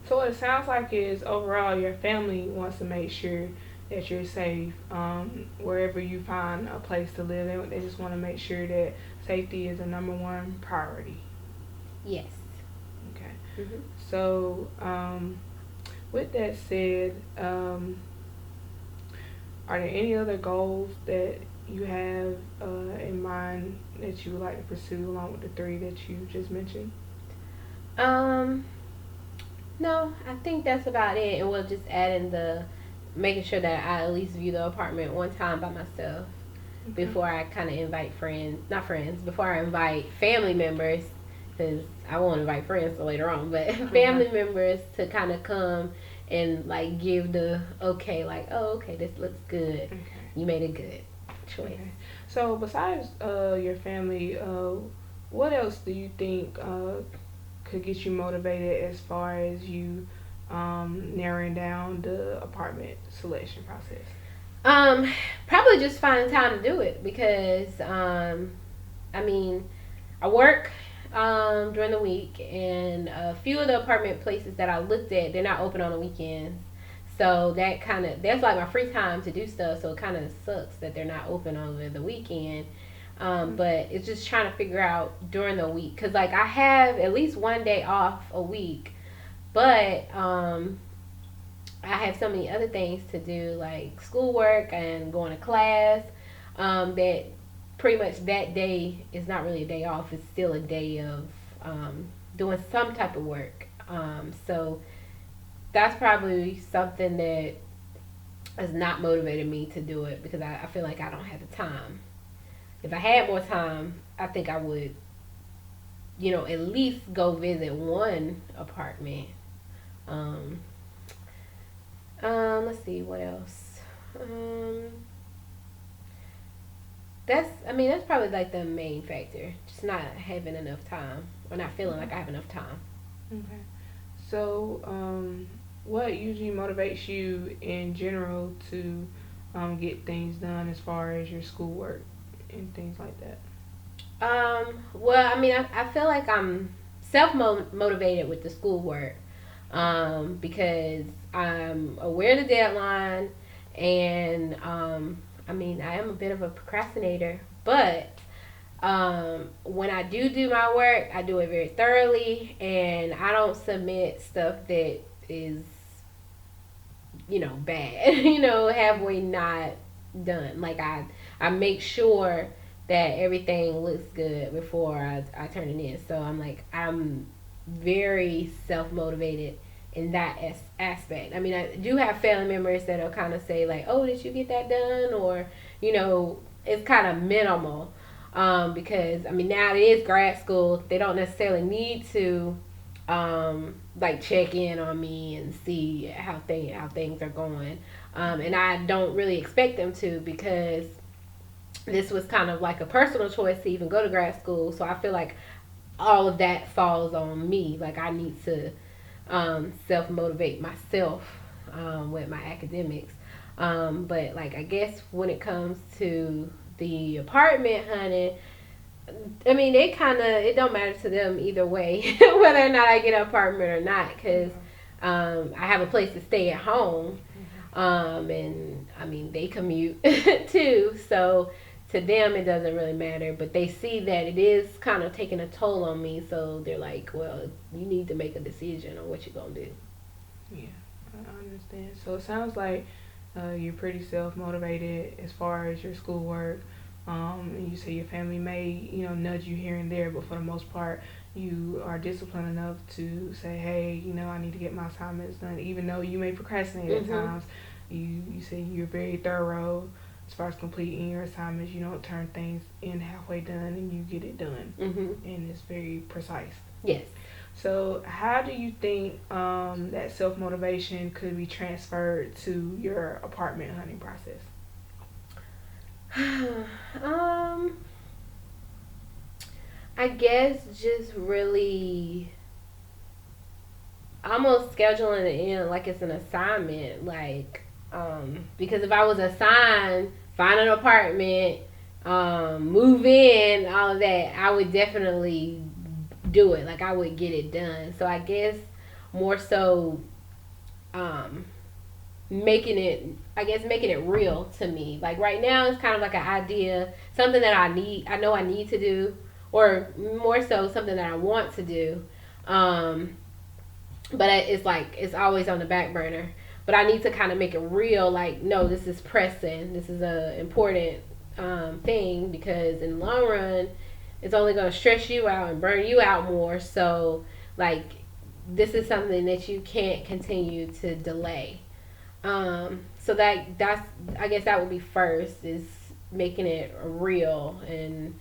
So what it sounds like is overall your family wants to make sure that you're safe wherever you find a place to live. They just want to make sure that safety is a number one priority. Yes. Okay. Hmm. So with that said, are there any other goals that you have in mind that you would like to pursue along with the three that you just mentioned? Um, no, I think that's about it. And we'll just add in the making sure that I at least view the apartment one time by myself Okay. before I kind of invite friends, not friends, before I invite family members, because I won't invite friends till later on, but Okay. family members to kind of come and like give the okay, like, oh, okay, this looks good. Okay. You made a good choice. Okay. So besides your family, what else do you think could get you motivated as far as you narrowing down the apartment selection process? Um, Probably just find time to do it because I mean, I work during the week, and a few of the apartment places that I looked at, they're not open on the weekends. So that kind of that's like my free time to do stuff. So it kind of sucks that they're not open over the weekend. But it's just trying to figure out during the week because like I have at least one day off a week, but I have so many other things to do like schoolwork and going to class. That pretty much that day is not really a day off. It's still a day of doing some type of work. So that's probably something that has not motivated me to do it because I feel like I don't have the time. If I had more time, I think I would, at least go visit one apartment. Um, let's see what else. Um, that's probably like the main factor. Just not having enough time or not feeling like I have enough time. Okay. So, what usually motivates you in general to get things done as far as your schoolwork and things like that? Well, I feel like I'm self motivated with the schoolwork because I'm aware of the deadline, and I am a bit of a procrastinator, but when I do my work, I do it very thoroughly, and I don't submit stuff that is, bad, halfway not done. Like I make sure that everything looks good before I turn it in. So I'm very self motivated in that aspect. I do have family members that'll kind of say like, "Oh, did you get that done?" Or it's kind of minimal because now it is grad school. They don't necessarily need to like check in on me and see how things are going. And I don't really expect them to because this was kind of like a personal choice to even go to grad school. So I feel like all of that falls on me. Like I need to self motivate myself with my academics. But like I guess when it comes to the apartment hunting, it don't matter to them either way whether or not I get an apartment or not because Okay. I have a place to stay at home. Okay. And they commute too, so to them it doesn't really matter. But they see that it is kind of taking a toll on me, so they're like, "Well, you need to make a decision on what you're gonna do." Yeah, I understand. So it sounds like you're pretty self motivated as far as your schoolwork. And you say your family may, nudge you here and there, but for the most part, you are disciplined enough to say, hey, I need to get my assignments done, even though you may procrastinate at Mhm. times. You say you're very thorough as far as completing your assignments. You don't turn things in halfway done, and you get it done, Mhm. and it's very precise. Yes. So, how do you think that self motivation could be transferred to your apartment hunting process? um, I guess just really almost scheduling it in like it's an assignment, like because if I was assigned find an apartment, move in, all of that, I would definitely do it. Like I would get it done. So I guess more so um, making it real to me. Like right now, it's kind of like an idea, something that I know I need to do, or more so something that I want to do. Um, but it's like it's always on the back burner. But I need to kind of make it real. Like, no, this is pressing. This is a important thing because in the long run, it's only going to stress you out and burn you out more. So, like, this is something that you can't continue to delay. So that's I guess that would be first is making it real and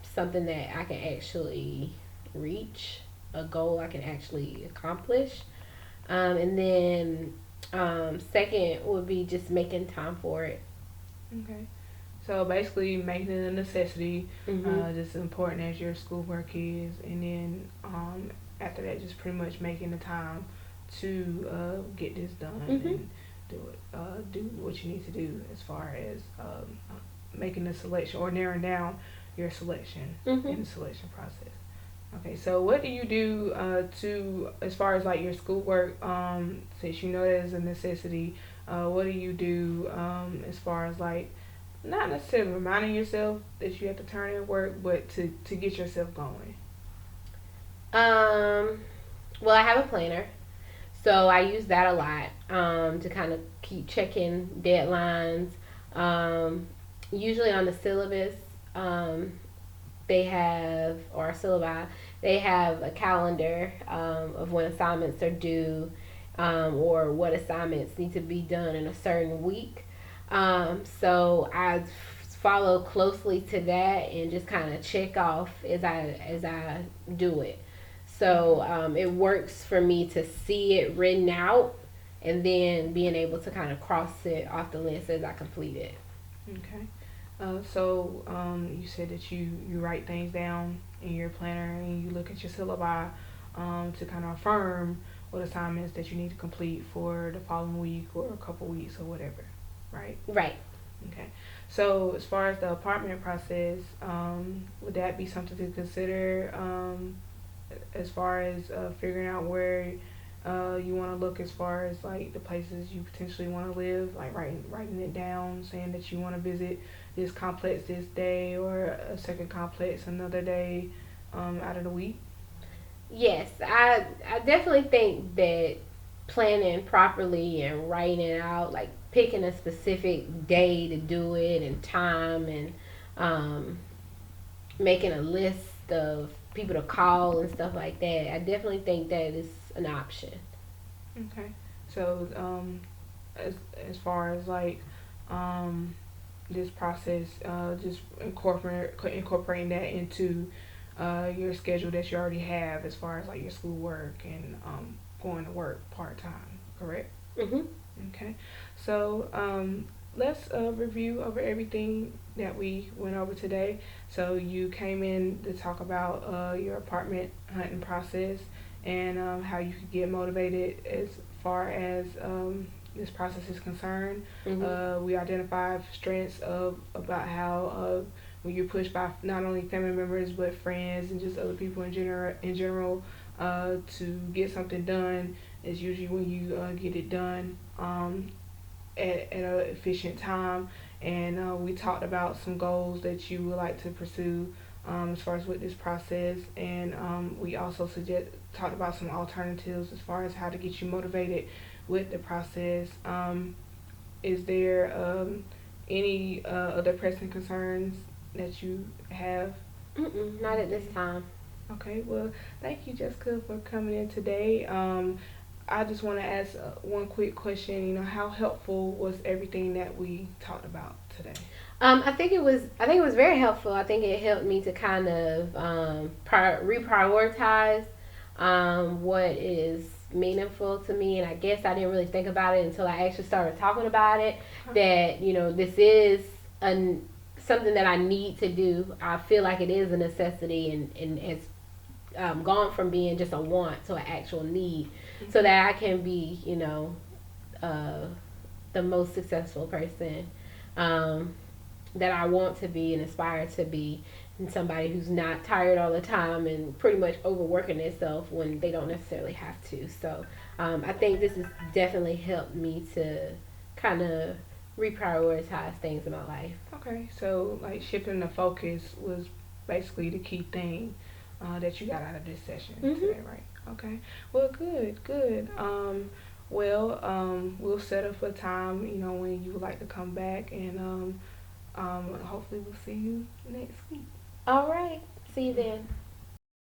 something that I can actually reach, a goal I can actually accomplish. And then second would be just making time for it. Okay. So basically, making it a necessity, Mhm. just as important as your schoolwork is, and then after that, just pretty much making the time to get this done Mhm. and do what you need to do as far as making the selection or narrowing down your selection in Mhm. the selection process. Okay, so what do you do to as far as like your schoolwork? Since you know that is a necessity, what do you do as far as like not necessarily reminding yourself that you have to turn in work, but to get yourself going. Um. Well, I have a planner, so I use that a lot to kind of keep checking deadlines. Um, Usually on the syllabus, um, they have or syllabi they have a calendar of when assignments are due or what assignments need to be done in a certain week. So I follow closely to that and just kind of check off as I do it. So Okay. it works for me to see it written out and then being able to kind of cross it off the list as I complete it. Okay. So you said that you write things down in your planner and you look at your syllabi to kind of affirm what assignments that you need to complete for the following week or a couple weeks or whatever, right? Right. Okay. So as far as the apartment process, would that be something to consider as far as figuring out where you want to look as far as like the places you potentially want to live, like writing it down, saying that you want to visit this complex this day or a second complex another day out of the week. Yes, I definitely think that planning properly and writing it out, like picking a specific day to do it and time and um, making a list of people to call and stuff like that. I definitely think that is an option. Okay. So as as far as like um, this process, just incorporating that into your schedule that you already have as far as like your schoolwork and going to work part time, correct? Mhm. Okay, so let's review over everything that we went over today. So you came in to talk about your apartment hunting process and how you could get motivated as far as this process is concerned. Mhm. We identified strengths of about how when you're pushed by not only family members but friends and just other people in general to get something done is usually when you get it done at an efficient time. And we talked about some goals that you would like to pursue as far as with this process. And we also talked about some alternatives as far as how to get you motivated with the process. Is there any other pressing concerns that you have? Mm-mm, not at this Okay. time. Okay, well, thank you, Jessica, for coming in today. I just want to ask one quick question. You know, how helpful was everything that we talked about today? I think it was. I think it was very helpful. I think it helped me to kind of reprioritize what is meaningful to me, and I guess I didn't really think about it until I actually started talking about it. Okay. That this is an something that I need to do. I feel like it is a necessity, and it's gone from being just a want to an actual need, so Okay. that I can be uh, the most successful person. Um, that I want to be and aspire to be. and somebody who's not tired all the time and pretty much overworking themselves when they don't necessarily have to. So I think this has definitely helped me to kind of reprioritize things in my life. Okay, so like shifting the focus was basically the key thing that you got out of this session Hmm. today, right? Okay. Well, good, good. We'll set up a time, when you would like to come back, and hopefully we'll see you next week. All right. See you then.